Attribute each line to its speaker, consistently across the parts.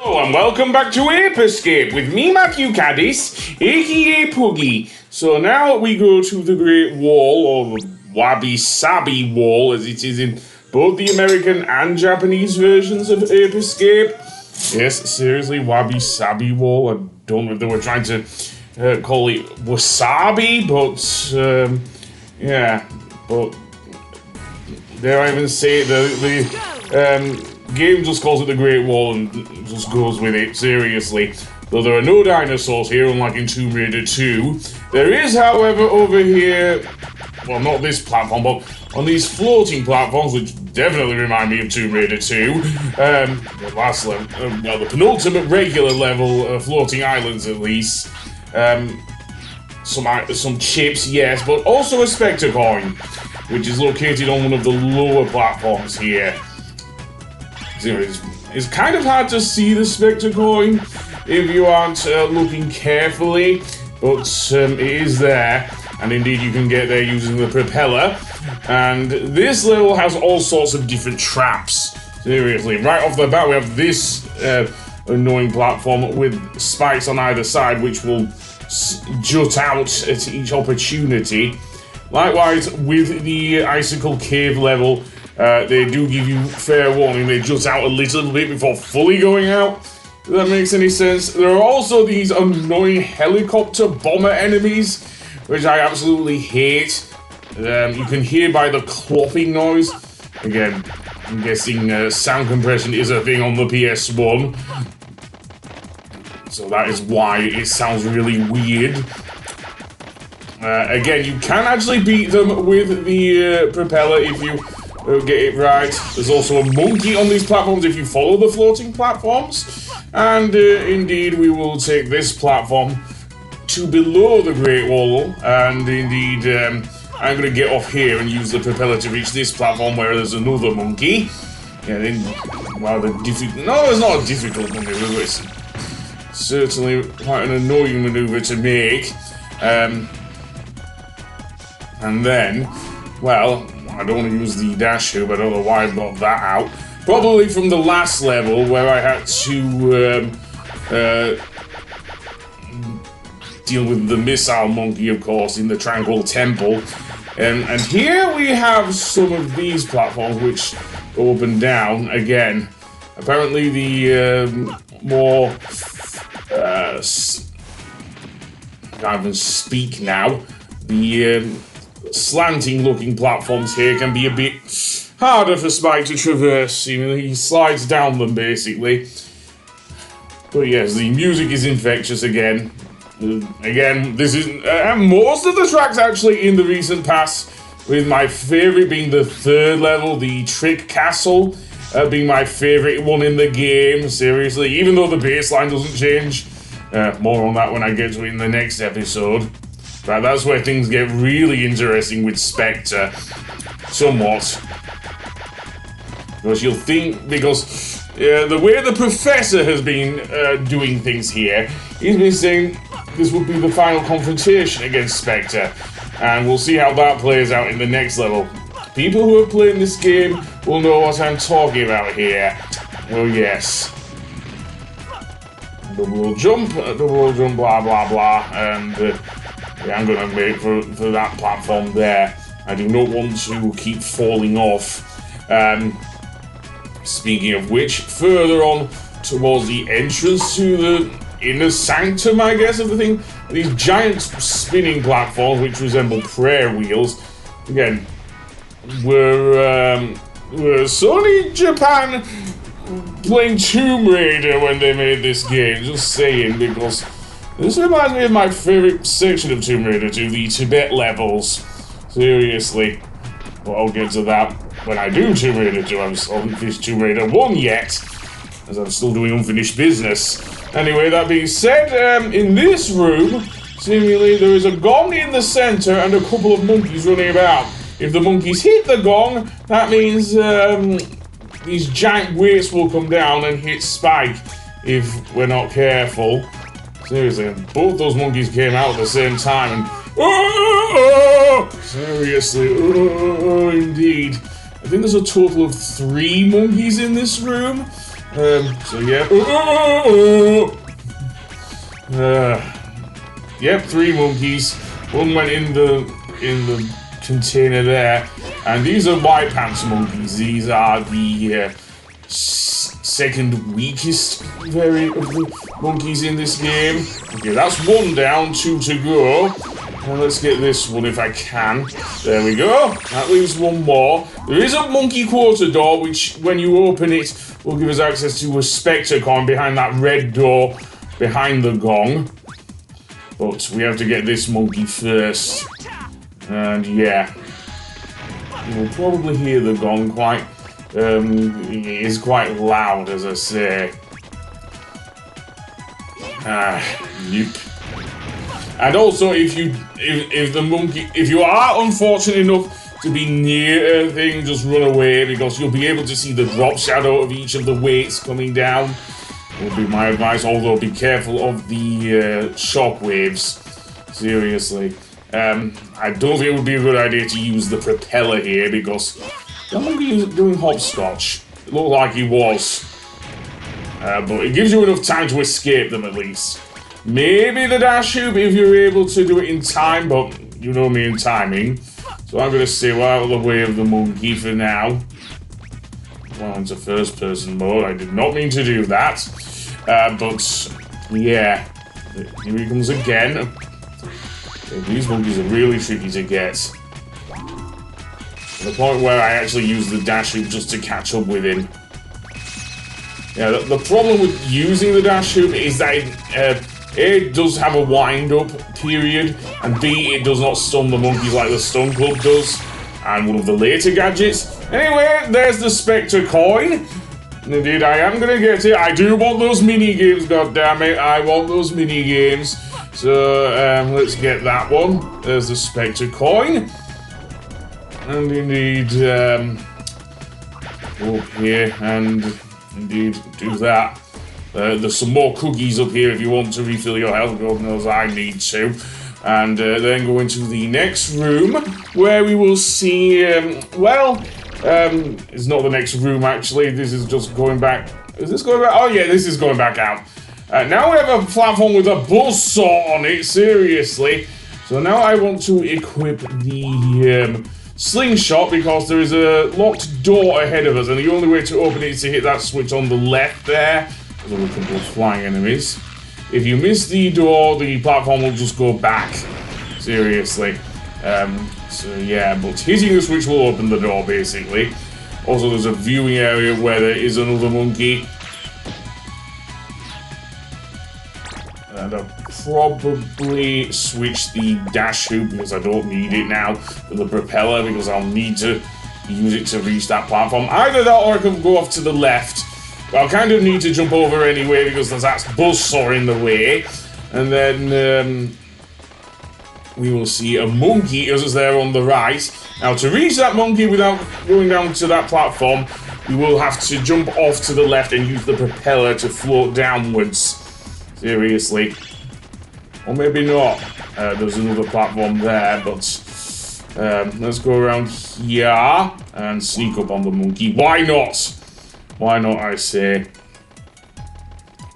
Speaker 1: Hello and welcome back to Ape Escape with me, Matthew Caddis, aka Puggy. So now we go to the Great Wall, or the Wabi Sabi Wall, as it is in both the American and Japanese versions of Ape Escape. Yes, seriously, Wabi Sabi Wall. I don't know if they were trying to call it Wasabi, but yeah, but dare I even say the game just calls it the Great Wall and just goes with it, seriously. Though there are no dinosaurs here, unlike in Tomb Raider 2. There is, however, over here, well, not this platform, but on these floating platforms, which definitely remind me of Tomb Raider 2, the last level, well, the penultimate regular level, floating islands at least. Some chips, yes, but also a Spectre coin, which is located on one of the lower platforms here. It's kind of hard to see the Spectre coin if you aren't looking carefully, but it is there, and indeed you can get there using the propeller. And this level has all sorts of different traps. Seriously, right off the bat we have this annoying platform with spikes on either side, which will jut out at each opportunity. Likewise, with the Icicle Cave level, they do give you fair warning. They jut out a little bit before fully going out. If that makes any sense. There are also these annoying helicopter bomber enemies, which I absolutely hate. You can hear by the clopping noise. Again, I'm guessing sound compression is a thing on the PS1. So that is why it sounds really weird. Again, you can actually beat them with the propeller if you get it right. There's also a monkey on these platforms if you follow the floating platforms. And indeed, we will take this platform to below the Great Wall. And indeed, I'm going to get off here and use the propeller to reach this platform where there's another monkey. Yeah, then, well, difficult. No, it's not a difficult maneuver, but it's certainly quite an annoying maneuver to make. And then, well, I don't want to use the dash hoop, I don't know why I got that out. Probably from the last level where I had to deal with the missile monkey, of course, in the Tranquil Temple. And here we have some of these platforms which go up and down again. Apparently the more I can't even speak now. The slanting looking platforms here can be a bit harder for Spike to traverse. He slides down them basically. But yes, the music is infectious again. Again, this is most of the tracks actually in the recent past, with my favorite being the third level, the Trick Castle, being my favorite one in the game. Seriously, even though the bassline doesn't change. More on that when I get to it in the next episode. But that's where things get really interesting with Spectre. Somewhat. Because you'll think, because the way the Professor has been doing things here, he's been saying this would be the final confrontation against Spectre. And we'll see how that plays out in the next level. People who have played this game will know what I'm talking about here. Oh yes. Double jump, blah blah blah, and yeah, I'm gonna make for that platform there. I do not want to keep falling off. Speaking of which, further on towards the entrance to the inner sanctum, I guess, of the thing, these giant spinning platforms which resemble prayer wheels. Again, were Sony Japan playing Tomb Raider when they made this game? Just saying, because this reminds me of my favorite section of Tomb Raider 2, the Tibet levels. Seriously. Well, I'll get to that when I do Tomb Raider 2. I haven't finished Tomb Raider 1 yet, as I'm still doing unfinished business. Anyway, that being said, in this room, seemingly there is a gong in the center and a couple of monkeys running about. If the monkeys hit the gong, that means these giant weights will come down and hit Spike if we're not careful. Seriously, both those monkeys came out at the same time and seriously, indeed. I think there's a total of 3 monkeys in this room. So yeah. Yep, 3 monkeys. One went in the container there, and these are white pants monkeys. These are the second weakest variant of the monkeys in this game. Okay, that's 1 down, 2 to go. And let's get this one if I can. There we go. That leaves 1 more. There is a monkey quarter door, which when you open it will give us access to a Spectre coin behind that red door behind the gong. But we have to get this monkey first. And yeah, you will probably hear the gong quite. It is quite loud, as I say. Nope. And also, if you are unfortunate enough to be near a thing, just run away, because you'll be able to see the drop shadow of each of the weights coming down. Would be my advice. Although be careful of the shockwaves. Seriously. I don't think it would be a good idea to use the propeller here, because the monkey is doing hopscotch. It looked like he was. But it gives you enough time to escape them at least. Maybe the dash hoop if you're able to do it in time, but you know me in timing. So I'm going to stay out of the way of the monkey for now. Well, into first person mode. I did not mean to do that. But yeah, here he comes again. These monkeys are really tricky to get. To the point where I actually use the dash hoop just to catch up with him. Yeah, the problem with using the dash hoop is that it does have a wind-up period, and B, it does not stun the monkeys like the stun club does, and one of the later gadgets. Anyway, there's the Spectre coin. Indeed, I am gonna get it. I do want those mini-games, goddammit. I want those mini-games. So, let's get that one. There's the Spectre coin. And indeed, go up here and indeed do that. There's some more cookies up here if you want to refill your health. God knows I need to. And then go into the next room where we will see, it's not the next room actually. This is just going back. Is this going back? Oh yeah, this is going back out. Now we have a platform with a buzzsaw on it, seriously. So now I want to equip the slingshot because there is a locked door ahead of us, and the only way to open it is to hit that switch on the left there. There's a couple of flying enemies. If you miss the door, the platform will just go back. Seriously. So yeah, but hitting the switch will open the door, basically. Also, there's a viewing area where there is another monkey. And I'll probably switch the dash hoop because I don't need it now for the propeller because I'll need to use it to reach that platform. Either that or I can go off to the left. But I'll kind of need to jump over anyway because there's that buzzsaw in the way. And then we will see a monkey as is there on the right. Now to reach that monkey without going down to that platform, we will have to jump off to the left and use the propeller to float downwards. Seriously. Or maybe not. There's another platform there, but let's go around here and sneak up on the monkey. Why not? Why not, I say?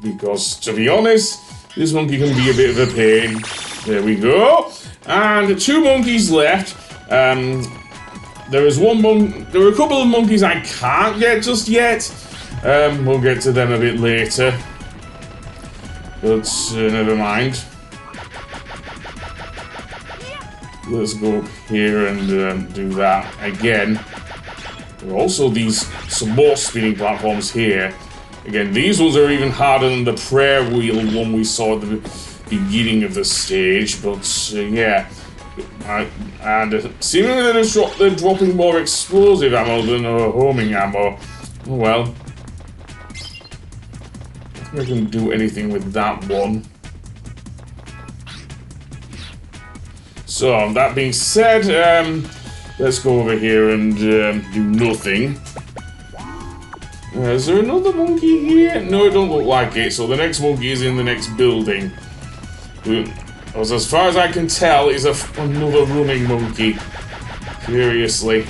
Speaker 1: Because, to be honest, this monkey can be a bit of a pain. There we go. And 2 monkeys left. There are a couple of monkeys I can't get just yet. We'll get to them a bit later. But never mind. Let's go up here and do that again. There are also some more spinning platforms here. Again, these ones are even harder than the prayer wheel one we saw at the beginning of the stage. But yeah, and seemingly they're dropping more explosive ammo than homing ammo. Oh well. I can do anything with that one. So, that being said, let's go over here and do nothing. Is there another monkey here? No, it don't look like it. So the next monkey is in the next building. As far as I can tell, is another roaming monkey. Seriously.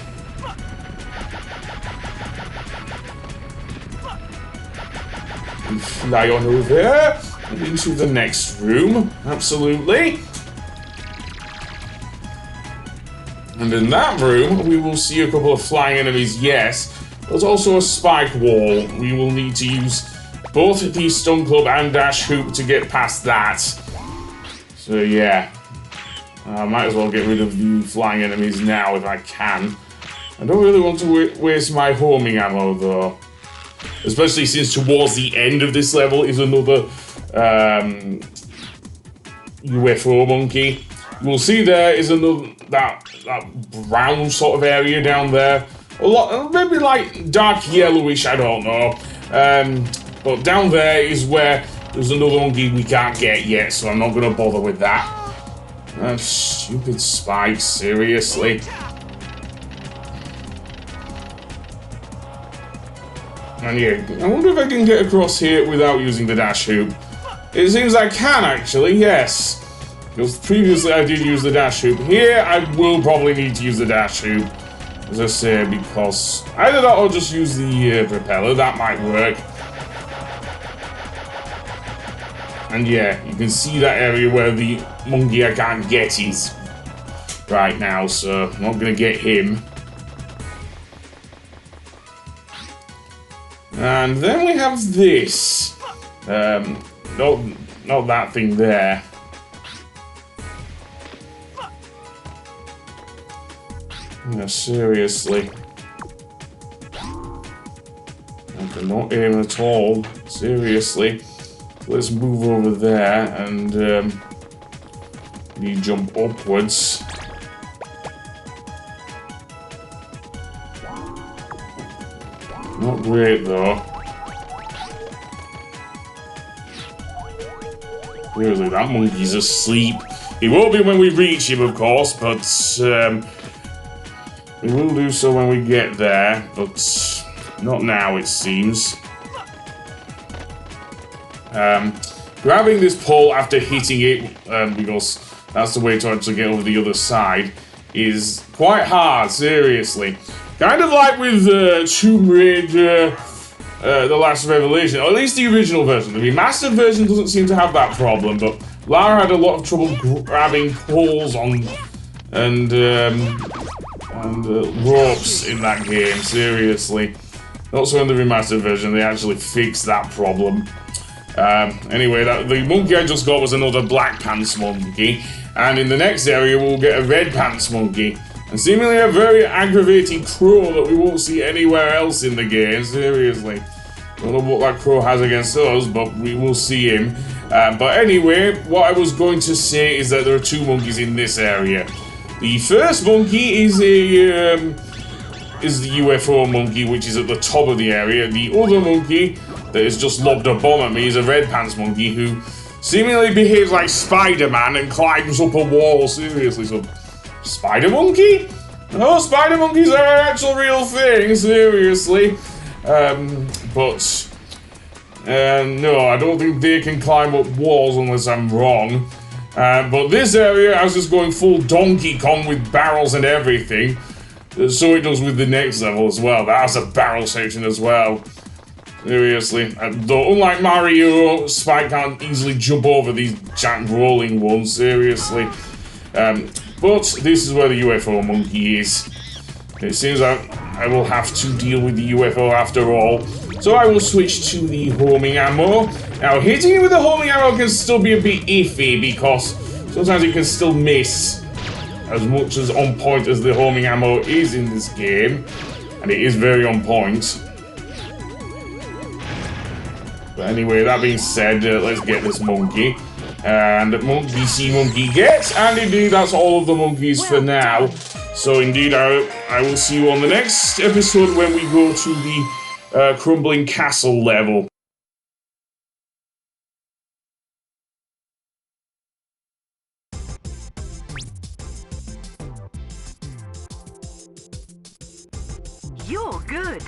Speaker 1: fly on over and into the next room. Absolutely. And in that room, we will see a couple of flying enemies, yes. There's also a spike wall. We will need to use both the stun club and dash hoop to get past that. So yeah, I might as well get rid of the flying enemies now if I can. I don't really want to waste my homing ammo though. Especially since towards the end of this level is another UFO monkey. We'll see there is another that brown sort of area down there. A lot, maybe like dark yellowish, I don't know. But down there is where there's another monkey we can't get yet, so I'm not gonna bother with that. Stupid spikes, seriously. And yeah, I wonder if I can get across here without using the dash hoop. It seems I can actually, yes. Because previously I did use the dash hoop. Here I will probably need to use the dash hoop, as I say, because either that or just use the propeller, that might work. And yeah, you can see that area where the monkey I can't get is right now, so I'm not gonna get him. And then we have this. Not that thing there. No, seriously. I cannot aim at all. Seriously. Let's move over there and we jump upwards. Not great though. Seriously, that monkey's asleep. He won't be when we reach him, of course, but we will do so when we get there, but not now, it seems. Grabbing this pole after hitting it, because that's the way to actually get over the other side, is quite hard, seriously. Kind of like with Tomb Raider, The Last Revelation, or at least the original version. The remastered version doesn't seem to have that problem, but Lara had a lot of trouble grabbing poles on and ropes in that game, seriously. Not so in the remastered version, they actually fixed that problem. Anyway, the monkey I just got was another black pants monkey, and in the next area we'll get a red pants monkey. And seemingly a very aggravating crow that we won't see anywhere else in the game, seriously. Don't know what that crow has against us, but we will see him. But anyway, what I was going to say is that there are two monkeys in this area. The first monkey is the UFO monkey, which is at the top of the area. The other monkey that has just lobbed a bomb at me is a red pants monkey who seemingly behaves like Spider-Man and climbs up a wall, seriously. So, Spider monkey? No, spider monkeys are an actual real thing, seriously. No, I don't think they can climb up walls unless I'm wrong. But this area, I was just going full Donkey Kong with barrels and everything. So it does with the next level as well. That has a barrel section as well. Seriously. Though, unlike Mario, Spike can't easily jump over these giant rolling ones, seriously. But this is where the UFO monkey is. It seems that I will have to deal with the UFO after all. So I will switch to the homing ammo. Now, hitting it with the homing ammo can still be a bit iffy because sometimes it can still miss. As much as on point as the homing ammo is in this game. And it is very on point. But anyway, that being said, let's get this monkey. And monkey see, monkey get. And indeed, that's all of the monkeys for now. So indeed, I will see you on the next episode when we go to the crumbling castle level.
Speaker 2: You're good.